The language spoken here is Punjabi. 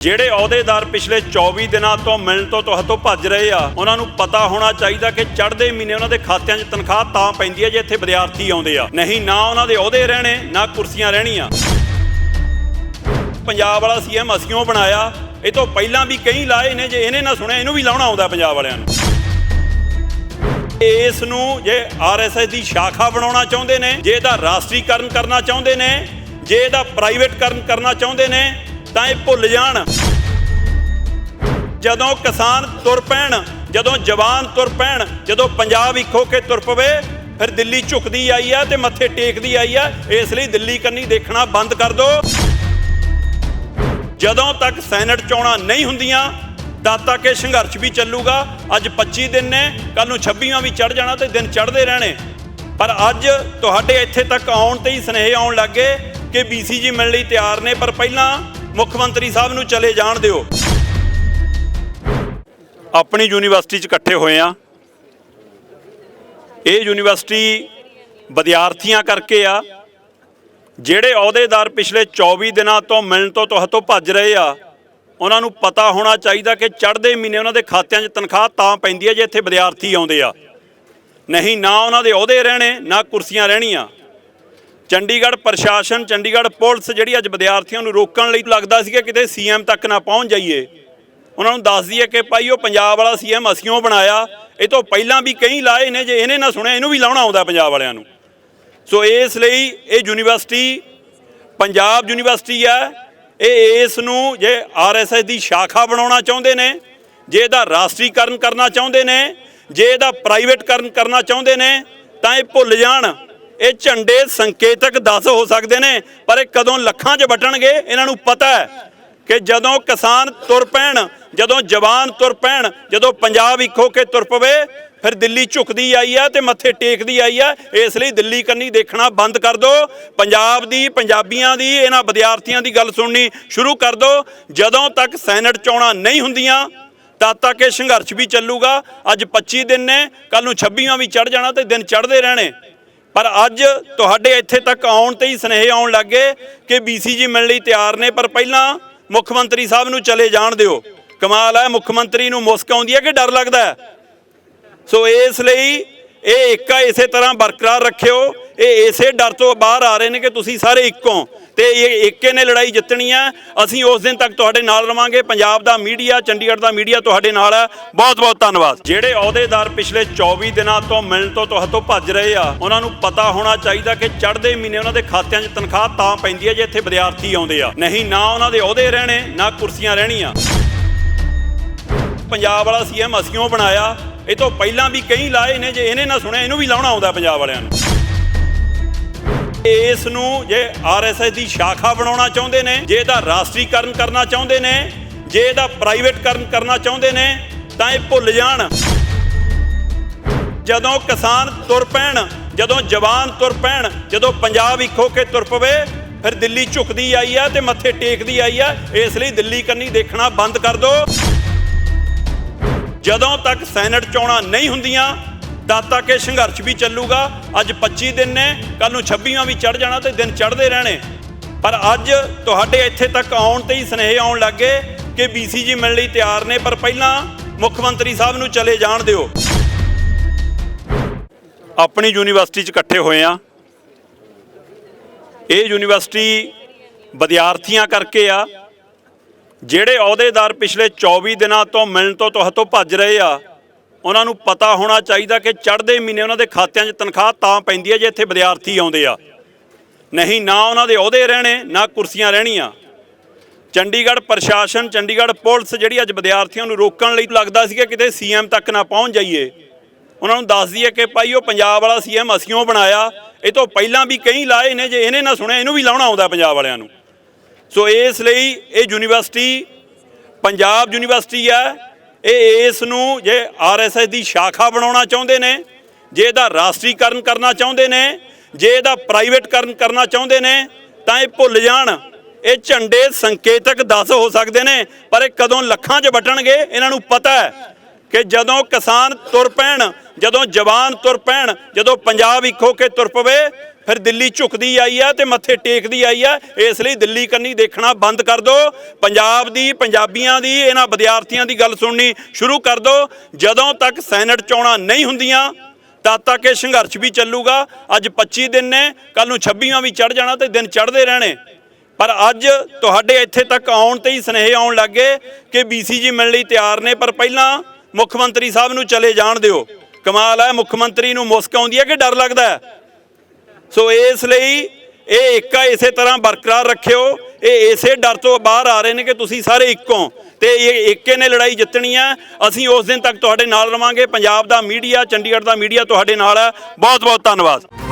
ਜਿਹੜੇ ਅਹੁਦੇਦਾਰ ਪਿਛਲੇ 24 ਦਿਨਾਂ ਤੋਂ ਮਿਲਣ ਤੋਂ ਤੁਹਾਤੋਂ ਭੱਜ ਰਹੇ ਆ ਉਹਨਾਂ ਨੂੰ ਪਤਾ ਹੋਣਾ ਚਾਹੀਦਾ ਕਿ ਚੜ੍ਹਦੇ ਮਹੀਨੇ ਉਹਨਾਂ ਦੇ ਖਾਤਿਆਂ 'ਚ ਤਨਖਾਹ ਤਾਂ ਪੈਂਦੀ ਹੈ ਜੇ ਇੱਥੇ ਵਿਦਿਆਰਥੀ ਆਉਂਦੇ ਆ, ਨਹੀਂ ਨਾ ਉਹਨਾਂ ਦੇ ਅਹੁਦੇ ਰਹਿਣੇ ਨਾ ਕੁਰਸੀਆਂ ਰਹਿਣੀਆਂ। ਪੰਜਾਬ ਵਾਲਾ ਸੀਐਮ ਅਸੀਂ ਬਣਾਇਆ, ਇਹ ਤੋਂ ਪਹਿਲਾਂ ਵੀ ਕਈ ਲਾਏ ਨੇ, ਜੇ ਇਹਨੇ ਨਾ ਸੁਣਿਆ ਇਹਨੂੰ ਵੀ ਲਾਉਣਾ ਆਉਂਦਾ ਪੰਜਾਬ ਵਾਲਿਆਂ ਨੂੰ। ਇਸ ਨੂੰ ਜੇ ਆਰਐਸਐਸ ਦੀ ਸ਼ਾਖਾ ਬਣਾਉਣਾ ਚਾਹੁੰਦੇ ਨੇ, ਜੇ ਇਹਦਾ ਰਾਸ਼ਟਰੀਕਰਨ ਕਰਨਾ ਚਾਹੁੰਦੇ ਨੇ, ਜੇ ਇਹਦਾ ਪ੍ਰਾਈਵੇਟਕਰਨ ਕਰਨਾ ਚਾਹੁੰਦੇ ਨੇ ਤਾਂ ਇਹ ਭੁੱਲ ਜਾਣ। ਜਦੋਂ ਕਿਸਾਨ ਤੁਰ ਪੈਣ, ਜਦੋਂ ਜਵਾਨ ਤੁਰ ਪੈਣ, ਜਦੋਂ ਪੰਜਾਬ ਇੱਕ ਹੋ ਕੇ ਤੁਰ ਪਵੇ, ਫਿਰ ਦਿੱਲੀ ਝੁਕਦੀ ਆਈ ਆ ਤੇ ਮੱਥੇ ਟੇਕਦੀ ਆਈ ਆ। ਇਸ ਲਈ ਦਿੱਲੀ ਕੰਨੀ ਦੇਖਣਾ ਬੰਦ ਕਰ ਦਿਓ। ਜਦੋਂ ਤੱਕ ਸੈਨੇਟ ਚੋਣਾਂ ਨਹੀਂ ਹੁੰਦੀਆਂ ਤਦ ਤੱਕ ਇਹ ਸੰਘਰਸ਼ ਵੀ ਚੱਲੂਗਾ। ਅੱਜ 25 ਦਿਨ ਨੇ, ਕੱਲ ਨੂੰ 26ਵਾਂ ਵੀ ਚੜ੍ਹ ਜਾਣਾ ਤੇ ਦਿਨ ਚੜ੍ਹਦੇ ਰਹਿਣੇ। ਪਰ ਅੱਜ ਤੁਹਾਡੇ ਇੱਥੇ ਤੱਕ ਆਉਣ ਤੇ ਹੀ ਸੁਨੇਹੇ ਆਉਣ ਲੱਗੇ ਕਿ BCG ਮਿਲਣ ਲਈ ਤਿਆਰ ਨੇ, ਪਰ ਪਹਿਲਾਂ ਮੁੱਖ ਮੰਤਰੀ ਸਾਹਿਬ ਨੂੰ ਚਲੇ ਜਾਣ ਦਿਓ। ਆਪਣੀ ਯੂਨੀਵਰਸਿਟੀ 'ਚ ਇਕੱਠੇ ਹੋਏ ਆ। ਇਹ ਯੂਨੀਵਰਸਿਟੀ ਵਿਦਿਆਰਥੀਆਂ ਕਰਕੇ ਆ। ਜਿਹੜੇ ਅਹੁਦੇਦਾਰ ਪਿਛਲੇ 24 ਦਿਨਾਂ ਤੋਂ ਮਿਲਣ ਤੋਂ ਤੁਹਾਤੋਂ ਭੱਜ ਰਹੇ ਆ ਉਹਨਾਂ ਨੂੰ ਪਤਾ ਹੋਣਾ ਚਾਹੀਦਾ ਕਿ ਚੜ੍ਹਦੇ ਮਹੀਨੇ ਉਹਨਾਂ ਦੇ ਖਾਤਿਆਂ 'ਚ ਤਨਖਾਹ ਤਾਂ ਪੈਂਦੀ ਹੈ ਜੇ ਇੱਥੇ ਵਿਦਿਆਰਥੀ ਆਉਂਦੇ ਆ, ਨਹੀਂ ਨਾ ਉਹਨਾਂ ਦੇ ਅਹੁਦੇ ਰਹਿਣੇ ਨਾ ਕੁਰਸੀਆਂ ਰਹਿਣੀਆਂ। ਚੰਡੀਗੜ੍ਹ ਪ੍ਰਸ਼ਾਸਨ, ਚੰਡੀਗੜ੍ਹ ਪੁਲਿਸ ਜਿਹੜੀ ਅੱਜ ਵਿਦਿਆਰਥੀਆਂ ਨੂੰ ਰੋਕਣ ਲਈ ਲੱਗਦਾ ਸੀ ਕਿ ਕਿਤੇ CM ਤੱਕ ਨਾ ਪਹੁੰਚ ਜਾਈਏ, ਉਹਨਾਂ ਨੂੰ ਦੱਸ ਦਈਏ ਕਿ ਭਾਈ ਉਹ ਪੰਜਾਬ ਵਾਲਾ CM ਅਸੀਂ ਬਣਾਇਆ, ਇਹ ਤੋਂ ਪਹਿਲਾਂ ਵੀ ਕਈ ਲਾਏ ਨੇ, ਜੇ ਇਹਨੇ ਨਾ ਸੁਣਿਆ ਇਹਨੂੰ ਵੀ ਲਾਉਣਾ ਆਉਂਦਾ ਪੰਜਾਬ ਵਾਲਿਆਂ ਨੂੰ। ਸੋ ਇਸ ਲਈ ਇਹ ਯੂਨੀਵਰਸਿਟੀ ਪੰਜਾਬ ਯੂਨੀਵਰਸਿਟੀ ਹੈ। ਇਹ ਇਸ ਨੂੰ ਜੇ ਆਰਐਸਐਸ ਦੀ ਸ਼ਾਖਾ ਬਣਾਉਣਾ ਚਾਹੁੰਦੇ ਨੇ, ਜੇ ਇਹਦਾ ਰਾਸ਼ਟਰੀਕਰਨ ਕਰਨਾ ਚਾਹੁੰਦੇ ਨੇ, ਜੇ ਇਹਦਾ ਪ੍ਰਾਈਵੇਟਕਰਨ ਕਰਨਾ ਚਾਹੁੰਦੇ ਨੇ ਤਾਂ ਇਹ ਭੁੱਲ ਜਾਣ। ਇਹ ਝੰਡੇ ਸੰਕੇਤਕ 10 ਹੋ ਸਕਦੇ ਨੇ, ਪਰ ਇਹ ਕਦੋਂ ਲੱਖਾਂ 'ਚ ਵਟਣਗੇ ਇਹਨਾਂ ਨੂੰ ਪਤਾ ਹੈ ਕਿ ਜਦੋਂ ਕਿਸਾਨ ਤੁਰ ਪੈਣ, ਜਦੋਂ ਜਵਾਨ ਤੁਰ ਪੈਣ, ਜਦੋਂ ਪੰਜਾਬ ਇੱਕ ਹੋ ਕੇ ਤੁਰ ਪਵੇ, ਫਿਰ ਦਿੱਲੀ ਝੁਕਦੀ ਆਈ ਆ ਤੇ ਮੱਥੇ ਟੇਕਦੀ ਆਈ ਆ। ਇਸ ਲਈ ਦਿੱਲੀ ਕੰਨੀ ਦੇਖਣਾ ਬੰਦ ਕਰ ਦਿਓ। ਪੰਜਾਬ ਦੀ, ਪੰਜਾਬੀਆਂ ਦੀ, ਇਹਨਾਂ ਵਿਦਿਆਰਥੀਆਂ ਦੀ ਗੱਲ ਸੁਣਨੀ ਸ਼ੁਰੂ ਕਰ ਦਿਓ। ਜਦੋਂ ਤੱਕ ਸੈਨੇਟ ਚੋਣਾਂ ਨਹੀਂ ਹੁੰਦੀਆਂ ਤਦ ਤੱਕ ਇਹ ਸੰਘਰਸ਼ ਵੀ ਚੱਲੂਗਾ। ਅੱਜ 25 ਦਿਨ ਨੇ, ਕੱਲ ਨੂੰ 26ਵਾਂ ਵੀ ਚੜ੍ਹ ਜਾਣਾ ਤੇ ਦਿਨ ਚੜ੍ਹਦੇ ਰਹਿਣੇ। ਪਰ ਅੱਜ ਤੁਹਾਡੇ ਇੱਥੇ ਤੱਕ ਆਉਣ ਤੇ ਹੀ ਸੁਨੇਹੇ ਆਉਣ ਲੱਗੇ ਕਿ BCG ਮਿਲਣ ਲਈ ਤਿਆਰ ਨੇ, ਪਰ ਪਹਿਲਾਂ ਮੁੱਖ ਮੰਤਰੀ ਸਾਹਿਬ ਨੂੰ ਚਲੇ ਜਾਣ ਦਿਓ। ਕਮਾਲ ਹੈ, ਮੁੱਖ ਮੰਤਰੀ ਨੂੰ ਮੁਸਕ ਆਉਂਦੀ ਹੈ ਕਿ ਡਰ ਲੱਗਦਾ ਹੈ? ਸੋ ਇਸ ਲਈ ਇਹ ਏਕਾ ਇਸੇ ਤਰ੍ਹਾਂ ਬਰਕਰਾਰ ਰੱਖਿਓ। ਇਹ ਇਸੇ ਡਰ ਤੋਂ ਬਾਹਰ ਆ ਰਹੇ ਨੇ ਕਿ ਤੁਸੀਂ ਸਾਰੇ ਇੱਕੋ ਤੇ ਇਹ ਏਕੇ ਨੇ ਲੜਾਈ ਜਿੱਤਣੀ ਹੈ। ਅਸੀਂ ਉਸ ਦਿਨ ਤੱਕ ਤੁਹਾਡੇ ਨਾਲ ਰਵਾਂਗੇ। ਪੰਜਾਬ ਦਾ ਮੀਡੀਆ, ਚੰਡੀਗੜ੍ਹ ਦਾ ਮੀਡੀਆ ਤੁਹਾਡੇ ਨਾਲ ਹੈ। ਬਹੁਤ ਬਹੁਤ ਧੰਨਵਾਦ। ਜਿਹੜੇ ਅਹੁਦੇਦਾਰ ਪਿਛਲੇ 24 ਦਿਨਾਂ ਤੋਂ ਮਿਲਣ ਤੋਂ ਤੁਹਾਤੋਂ ਭੱਜ ਰਹੇ ਆ ਉਹਨਾਂ ਨੂੰ ਪਤਾ ਹੋਣਾ ਚਾਹੀਦਾ ਕਿ ਚੜ੍ਹਦੇ ਮਹੀਨੇ ਉਹਨਾਂ ਦੇ ਖਾਤਿਆਂ 'ਚ ਤਨਖਾਹ ਤਾਂ ਪੈਂਦੀ ਹੈ ਜੇ ਇੱਥੇ ਵਿਦਿਆਰਥੀ ਆਉਂਦੇ ਆ, ਨਹੀਂ ਨਾ ਉਹਨਾਂ ਦੇ ਅਹੁਦੇ ਰਹਿਣੇ ਨਾ ਕੁਰਸੀਆਂ ਰਹਿਣੀਆਂ। ਪੰਜਾਬ ਵਾਲਾ CM ਅਸੀਂ ਬਣਾਇਆ, ਇਹ ਤੋਂ ਪਹਿਲਾਂ ਵੀ ਕਈ ਲਾਏ ਨੇ, ਜੇ ਇਹਨੇ ਨਾ ਸੁਣਿਆ ਇਹਨੂੰ ਵੀ ਲਾਉਣਾ ਆਉਂਦਾ ਪੰਜਾਬ ਵਾਲਿਆਂ ਨੂੰ। ਇਸ ਨੂੰ ਜੇ ਆਰਐਸਐਸ ਦੀ ਸ਼ਾਖਾ ਬਣਾਉਣਾ ਚਾਹੁੰਦੇ ਨੇ, ਜੇ ਇਹਦਾ ਰਾਸ਼ਟਰੀਕਰਨ ਕਰਨਾ ਚਾਹੁੰਦੇ ਨੇ, ਜੇ ਇਹਦਾ ਪ੍ਰਾਈਵੇਟਕਰਨ ਕਰਨਾ ਚਾਹੁੰਦੇ ਨੇ ਤਾਂ ਇਹ ਭੁੱਲ ਜਾਣ। ਜਦੋਂ ਕਿਸਾਨ ਤੁਰ ਪੈਣ, ਜਦੋਂ ਜਵਾਨ ਤੁਰ ਪੈਣ, ਜਦੋਂ ਪੰਜਾਬ ਇੱਕ ਹੋ ਕੇ ਤੁਰ ਪਵੇ, ਫਿਰ ਦਿੱਲੀ ਝੁਕਦੀ ਆਈ ਆ ਤੇ ਮੱਥੇ ਟੇਕਦੀ ਆਈ ਆ। ਇਸ ਲਈ ਦਿੱਲੀ ਕੰਨੀ ਦੇਖਣਾ ਬੰਦ ਕਰ ਦਿਓ। ਜਦੋਂ ਤੱਕ ਸੈਨੇਟ ਚੋਣਾਂ ਨਹੀਂ ਹੁੰਦੀਆਂ ਤਦ ਤੱਕ ਇਹ ਸੰਘਰਸ਼ ਵੀ ਚੱਲੂਗਾ। ਅੱਜ 25 ਦਿਨ ਨੇ, ਕੱਲ ਨੂੰ 26ਵਾਂ ਵੀ ਚੜ੍ਹ ਜਾਣਾ ਤੇ ਦਿਨ ਚੜ੍ਹਦੇ ਰਹਿਣੇ। ਪਰ ਅੱਜ ਤੁਹਾਡੇ ਇੱਥੇ ਤੱਕ ਆਉਣ ਤੇ ਹੀ ਸੁਨੇਹੇ ਆਉਣ ਲੱਗੇ ਕਿ BCG ਮਿਲਣ ਲਈ ਤਿਆਰ ਨੇ, ਪਰ ਪਹਿਲਾਂ ਮੁੱਖ ਮੰਤਰੀ ਸਾਹਿਬ ਨੂੰ ਚਲੇ ਜਾਣ ਦਿਓ। ਆਪਣੀ ਯੂਨੀਵਰਸਿਟੀ 'ਚ ਇਕੱਠੇ ਹੋਏ ਆ। ਇਹ ਯੂਨੀਵਰਸਿਟੀ ਵਿਦਿਆਰਥੀਆਂ ਕਰਕੇ ਆ। ਜਿਹੜੇ ਅਹੁਦੇਦਾਰ ਪਿਛਲੇ 24 ਦਿਨਾਂ ਤੋਂ ਮਿਲਣ ਤੋਂ ਤੁਹਾਤੋਂ ਭੱਜ ਰਹੇ ਆ ਉਹਨਾਂ ਨੂੰ ਪਤਾ ਹੋਣਾ ਚਾਹੀਦਾ ਕਿ ਚੜ੍ਹਦੇ ਮਹੀਨੇ ਉਹਨਾਂ ਦੇ ਖਾਤਿਆਂ 'ਚ ਤਨਖਾਹ ਤਾਂ ਪੈਂਦੀ ਹੈ ਜੇ ਇੱਥੇ ਵਿਦਿਆਰਥੀ ਆਉਂਦੇ ਆ, ਨਹੀਂ ਨਾ ਉਹਨਾਂ ਦੇ ਅਹੁਦੇ ਰਹਿਣੇ ਨਾ ਕੁਰਸੀਆਂ ਰਹਿਣੀਆਂ। ਚੰਡੀਗੜ੍ਹ ਪ੍ਰਸ਼ਾਸਨ, ਚੰਡੀਗੜ੍ਹ ਪੁਲਿਸ ਜਿਹੜੀ ਅੱਜ ਵਿਦਿਆਰਥੀਆਂ ਨੂੰ ਰੋਕਣ ਲਈ ਲੱਗਦਾ ਸੀ ਕਿ ਕਿਤੇ CM ਤੱਕ ਨਾ ਪਹੁੰਚ ਜਾਈਏ, ਉਹਨਾਂ ਨੂੰ ਦੱਸ ਦਈਏ ਕਿ ਭਾਈ ਉਹ ਪੰਜਾਬ ਵਾਲਾ CM ਅਸੀਂ ਬਣਾਇਆ, ਇਹ ਤੋਂ ਪਹਿਲਾਂ ਵੀ ਕਈ ਲਾਏ ਨੇ, ਜੇ ਇਹਨੇ ਨਾ ਸੁਣਿਆ ਇਹਨੂੰ ਵੀ ਲਾਉਣਾ ਆਉਂਦਾ ਪੰਜਾਬ ਵਾਲਿਆਂ ਨੂੰ। ਸੋ ਇਸ ਲਈ ਇਹ ਯੂਨੀਵਰਸਿਟੀ ਪੰਜਾਬ ਯੂਨੀਵਰਸਿਟੀ ਹੈ। ਇਹ ਇਸ ਨੂੰ ਜੇ ਆਰਐਸਐਸ ਦੀ ਸ਼ਾਖਾ ਬਣਾਉਣਾ ਚਾਹੁੰਦੇ ਨੇ, ਜੇ ਇਹਦਾ ਰਾਸ਼ਟਰੀਕਰਨ ਕਰਨਾ ਚਾਹੁੰਦੇ ਨੇ, ਜੇ ਇਹਦਾ ਪ੍ਰਾਈਵੇਟਕਰਨ ਕਰਨਾ ਚਾਹੁੰਦੇ ਨੇ ਤਾਂ ਇਹ ਭੁੱਲ ਜਾਣ। ਇਹ ਝੰਡੇ ਸੰਕੇਤਕ 10 ਹੋ ਸਕਦੇ ਨੇ, ਪਰ ਇਹ ਕਦੋਂ ਲੱਖਾਂ 'ਚ ਵਟਣਗੇ ਇਹਨਾਂ ਨੂੰ ਪਤਾ ਹੈ ਕਿ ਜਦੋਂ ਕਿਸਾਨ ਤੁਰ ਪੈਣ, ਜਦੋਂ ਜਵਾਨ ਤੁਰ ਪੈਣ, ਜਦੋਂ ਪੰਜਾਬ ਇੱਕ ਹੋ ਕੇ ਤੁਰ ਪਵੇ, ਫਿਰ ਦਿੱਲੀ ਝੁਕਦੀ ਆਈ ਆ ਤੇ ਮੱਥੇ ਟੇਕਦੀ ਆਈ ਆ। ਇਸ ਲਈ ਦਿੱਲੀ ਕੰਨੀ ਦੇਖਣਾ ਬੰਦ ਕਰ ਦਿਓ। ਪੰਜਾਬ ਦੀ, ਪੰਜਾਬੀਆਂ ਦੀ, ਇਹਨਾਂ ਵਿਦਿਆਰਥੀਆਂ ਦੀ ਗੱਲ ਸੁਣਨੀ ਸ਼ੁਰੂ ਕਰ ਦਿਓ। ਜਦੋਂ ਤੱਕ ਸੈਨੇਟ ਚੋਣਾਂ ਨਹੀਂ ਹੁੰਦੀਆਂ ਤਦ ਤੱਕ ਇਹ ਸੰਘਰਸ਼ ਵੀ ਚੱਲੂਗਾ। ਅੱਜ 25 ਦਿਨ ਨੇ, ਕੱਲ ਨੂੰ 26ਵਾਂ ਵੀ ਚੜ੍ਹ ਜਾਣਾ ਤੇ ਦਿਨ ਚੜ੍ਹਦੇ ਰਹਿਣੇ। ਪਰ ਅੱਜ ਤੁਹਾਡੇ ਇੱਥੇ ਤੱਕ ਆਉਣ ਤੇ ਹੀ ਸੁਨੇਹੇ ਆਉਣ ਲੱਗ ਗਏ ਕਿ BCG ਮਿਲਣ ਲਈ ਤਿਆਰ ਨੇ, ਪਰ ਪਹਿਲਾਂ ਮੁੱਖ ਮੰਤਰੀ ਸਾਹਿਬ ਨੂੰ ਚਲੇ ਜਾਣ ਦਿਓ। ਕਮਾਲ ਹੈ, ਮੁੱਖ ਮੰਤਰੀ ਨੂੰ ਮੁਸਕ ਆਉਂਦੀ ਹੈ ਕਿ ਡਰ ਲੱਗਦਾ ਹੈ? ਸੋ ਇਸ ਲਈ ਇਹ ਏਕਾ ਇਸੇ ਤਰ੍ਹਾਂ ਬਰਕਰਾਰ ਰੱਖਿਓ। ਇਹ ਇਸੇ ਡਰ ਤੋਂ ਬਾਹਰ ਆ ਰਹੇ ਨੇ ਕਿ ਤੁਸੀਂ ਸਾਰੇ ਇੱਕੋ ਤੇ ਇਹ ਏਕੇ ਨੇ ਲੜਾਈ ਜਿੱਤਣੀ ਹੈ। ਅਸੀਂ ਉਸ ਦਿਨ ਤੱਕ ਤੁਹਾਡੇ ਨਾਲ ਰਵਾਂਗੇ। ਪੰਜਾਬ ਦਾ ਮੀਡੀਆ, ਚੰਡੀਗੜ੍ਹ ਦਾ ਮੀਡੀਆ ਤੁਹਾਡੇ ਨਾਲ ਹੈ। ਬਹੁਤ ਬਹੁਤ ਧੰਨਵਾਦ।